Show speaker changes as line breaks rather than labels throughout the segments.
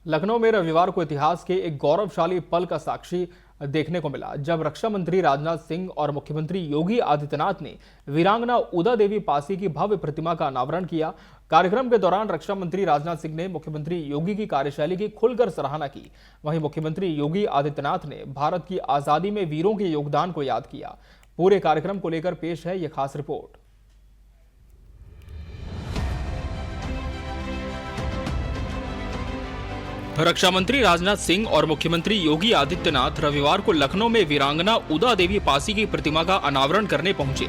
लखनऊ में रविवार को इतिहास के एक गौरवशाली पल का साक्षी देखने को मिला, जब रक्षा मंत्री राजनाथ सिंह और मुख्यमंत्री योगी आदित्यनाथ ने वीरांगना उदा देवी पासी की भव्य प्रतिमा का अनावरण किया। कार्यक्रम के दौरान रक्षा मंत्री राजनाथ सिंह ने मुख्यमंत्री योगी की कार्यशैली की खुलकर सराहना की। वहीं मुख्यमंत्री योगी आदित्यनाथ ने भारत की आजादी में वीरों के योगदान को याद किया। पूरे कार्यक्रम को लेकर पेश है यह खास रिपोर्ट। रक्षा मंत्री राजनाथ सिंह और मुख्यमंत्री योगी आदित्यनाथ रविवार को लखनऊ में वीरांगना उदा देवी पासी की प्रतिमा का अनावरण करने पहुंचे।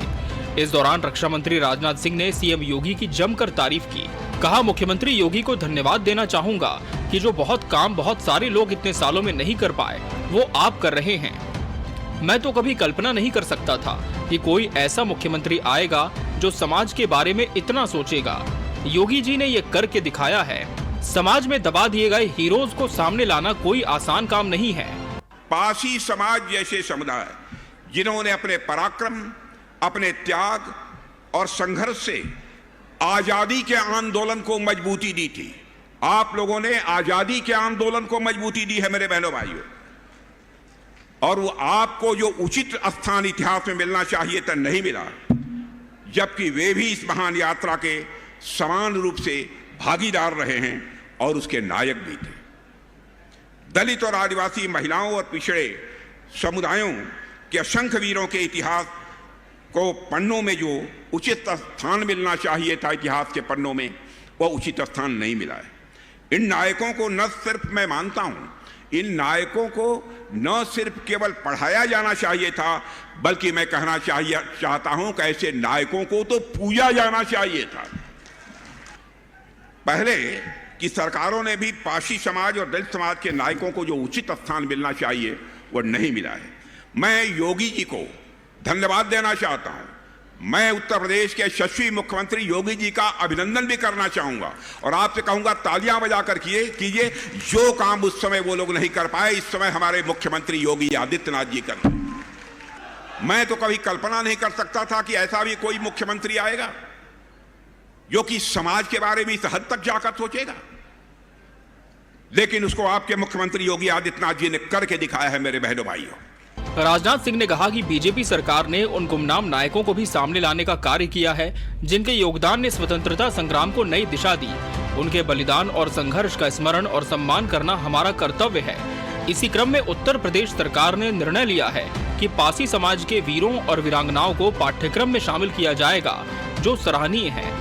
इस दौरान रक्षा मंत्री राजनाथ सिंह ने सीएम योगी की जमकर तारीफ की। कहा, मुख्यमंत्री योगी को धन्यवाद देना चाहूंगा कि जो बहुत सारे लोग इतने सालों में नहीं कर पाए, वो आप कर रहे हैं। मैं तो कभी कल्पना नहीं कर सकता था कि कोई ऐसा मुख्यमंत्री आएगा जो समाज के बारे में इतना सोचेगा। योगी जी ने ये करके दिखाया है। समाज में दबा दिए गए हीरोज को सामने लाना कोई आसान काम नहीं है।
पासी समाज जैसे समुदाय जिन्होंने अपने पराक्रम, अपने त्याग और संघर्ष से आजादी के आंदोलन को मजबूती दी थी। आप लोगों ने आजादी के आंदोलन को मजबूती दी है मेरे बहनों भाइयों, और वो आपको जो उचित स्थान इतिहास में मिलना चाहिए था नहीं मिला, जबकि वे भी इस महान यात्रा के समान रूप से भागीदार रहे हैं और उसके नायक भी थे। दलित और आदिवासी महिलाओं और पिछड़े समुदायों के असंख्य वीरों के इतिहास को पन्नों में जो उचित स्थान मिलना चाहिए था इतिहास के पन्नों में, वह उचित स्थान नहीं मिला है। इन नायकों को न सिर्फ मैं मानता हूं, इन नायकों को न सिर्फ केवल पढ़ाया जाना चाहिए था, बल्कि मैं कहना चाहता हूं कि ऐसे नायकों को तो पूजा जाना चाहिए था। पहले की सरकारों ने भी पासी समाज और दलित समाज के नायकों को जो उचित स्थान मिलना चाहिए वो नहीं मिला है। मैं योगी जी को धन्यवाद देना चाहता हूं। मैं उत्तर प्रदेश के यशस्वी मुख्यमंत्री योगी जी का अभिनंदन भी करना चाहूंगा और आपसे कहूंगा, तालियां बजाकर कीजिए। जो काम उस समय वो लोग नहीं कर पाए, इस समय हमारे मुख्यमंत्री योगी आदित्यनाथ जी कर। मैं तो कभी कल्पना नहीं कर सकता था कि ऐसा भी कोई मुख्यमंत्री आएगा जो कि समाज के बारे में इस हद तक जाकर सोचेगा, लेकिन उसको आपके मुख्यमंत्री योगी आदित्यनाथ जी ने करके दिखाया है मेरे बहनों भाइयों।
राजनाथ सिंह ने कहा कि बीजेपी सरकार ने उन गुमनाम नायकों को भी सामने लाने का कार्य किया है, जिनके योगदान ने स्वतंत्रता संग्राम को नई दिशा दी। उनके बलिदान और संघर्ष का स्मरण और सम्मान करना हमारा कर्तव्य है। इसी क्रम में उत्तर प्रदेश सरकार ने निर्णय लिया है कि पासी समाज के वीरों और वीरांगनाओं को पाठ्यक्रम में शामिल किया जाएगा, जो सराहनीय है।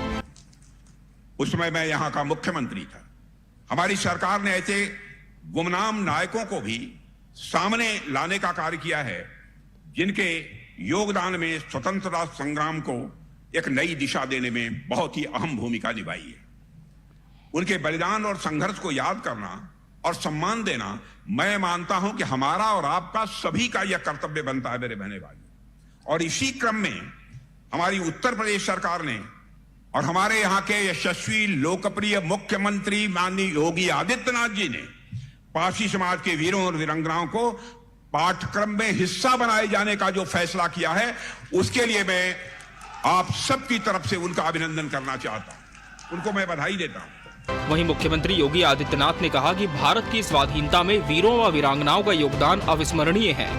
उस समय मैं यहां का मुख्यमंत्री था। हमारी सरकार ने ऐसे गुमनाम नायकों को भी सामने लाने का कार्य किया है, जिनके योगदान में स्वतंत्रता संग्राम को एक नई दिशा देने में बहुत ही अहम भूमिका निभाई है। उनके बलिदान और संघर्ष को याद करना और सम्मान देना, मैं मानता हूं कि हमारा और आपका सभी का यह कर्तव्य बनता है मेरे बहने भाई। और इसी क्रम में हमारी उत्तर प्रदेश सरकार ने और हमारे यहाँ के यशस्वी लोकप्रिय मुख्यमंत्री माननीय योगी आदित्यनाथ जी ने पासी समाज के वीरों और वीरांगनाओं को पाठ्यक्रम में हिस्सा बनाए जाने का जो फैसला किया है, उसके लिए मैं आप सबकी तरफ से उनका अभिनंदन करना चाहता हूं। उनको मैं बधाई देता हूं।
वहीं मुख्यमंत्री योगी आदित्यनाथ ने कहा कि भारत की स्वाधीनता में वीरों व वीरांगनाओं का योगदान अविस्मरणीय है।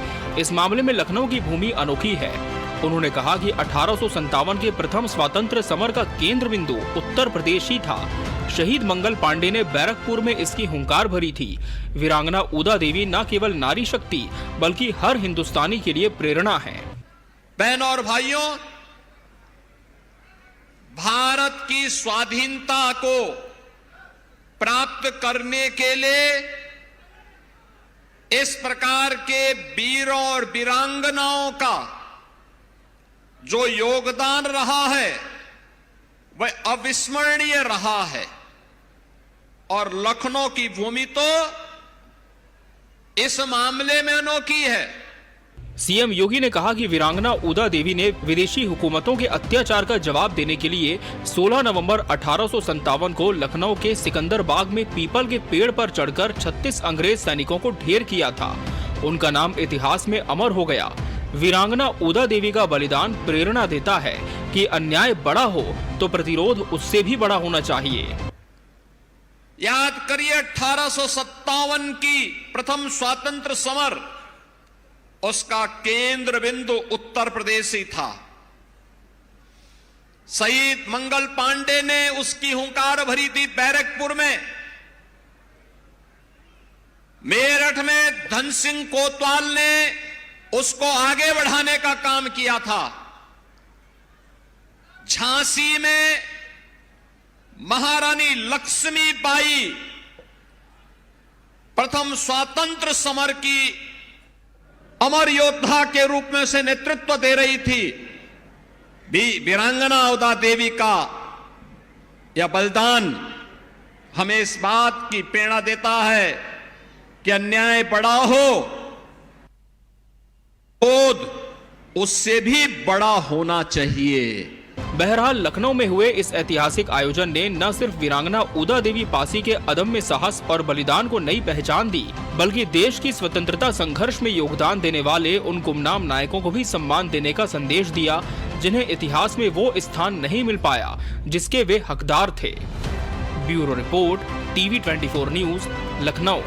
इस मामले में लखनऊ की भूमि अनोखी है। उन्होंने कहा कि 1857 के प्रथम स्वातंत्र्य समर का केंद्र बिंदु उत्तर प्रदेश ही था। शहीद मंगल पांडे ने बैरकपुर में इसकी हुंकार भरी थी। वीरांगना उदा देवी न केवल नारी शक्ति बल्कि हर हिंदुस्तानी के लिए प्रेरणा है।
बहनों और भाइयों, भारत की स्वाधीनता को प्राप्त करने के लिए इस प्रकार के वीरों और वीरांगनाओं का जो योगदान रहा है वह अविस्मरणीय रहा है। और लखनऊ की भूमि तो इस मामले में अनोखी है।
सीएम योगी ने कहा कि वीरांगना उदा देवी ने विदेशी हुकूमतों के अत्याचार का जवाब देने के लिए 16 नवंबर 1857 को लखनऊ के सिकंदर बाग में पीपल के पेड़ पर चढ़कर 36 अंग्रेज सैनिकों को ढेर किया था। उनका नाम इतिहास में अमर हो गया। वीरांगना उदा देवी का बलिदान प्रेरणा देता है कि अन्याय बड़ा हो तो प्रतिरोध उससे भी बड़ा होना चाहिए।
याद करिए 1857 की प्रथम स्वातंत्र समर, उसका केंद्र बिंदु उत्तर प्रदेश ही था। शहीद मंगल पांडे ने उसकी हुंकार भरी थी बैरकपुर में। मेरठ में धन सिंह कोतवाल ने उसको आगे बढ़ाने का काम किया था। झांसी में महारानी लक्ष्मीबाई प्रथम स्वातंत्र समर की अमर योद्धा के रूप में उसे नेतृत्व दे रही थी। वीरांगना उदा देवी का यह बलिदान हमें इस बात की प्रेरणा देता है कि अन्याय बड़ा हो, क्रोध उससे भी बड़ा होना चाहिए।
बहरहाल लखनऊ में हुए इस ऐतिहासिक आयोजन ने न सिर्फ वीरांगना उदा देवी पासी के अदम्य साहस और बलिदान को नई पहचान दी, बल्कि देश की स्वतंत्रता संघर्ष में योगदान देने वाले उन गुमनाम नायकों को भी सम्मान देने का संदेश दिया, जिन्हें इतिहास में वो स्थान नहीं मिल पाया जिसके वे हकदार थे। Bureau report, TV 24 news, Lucknow.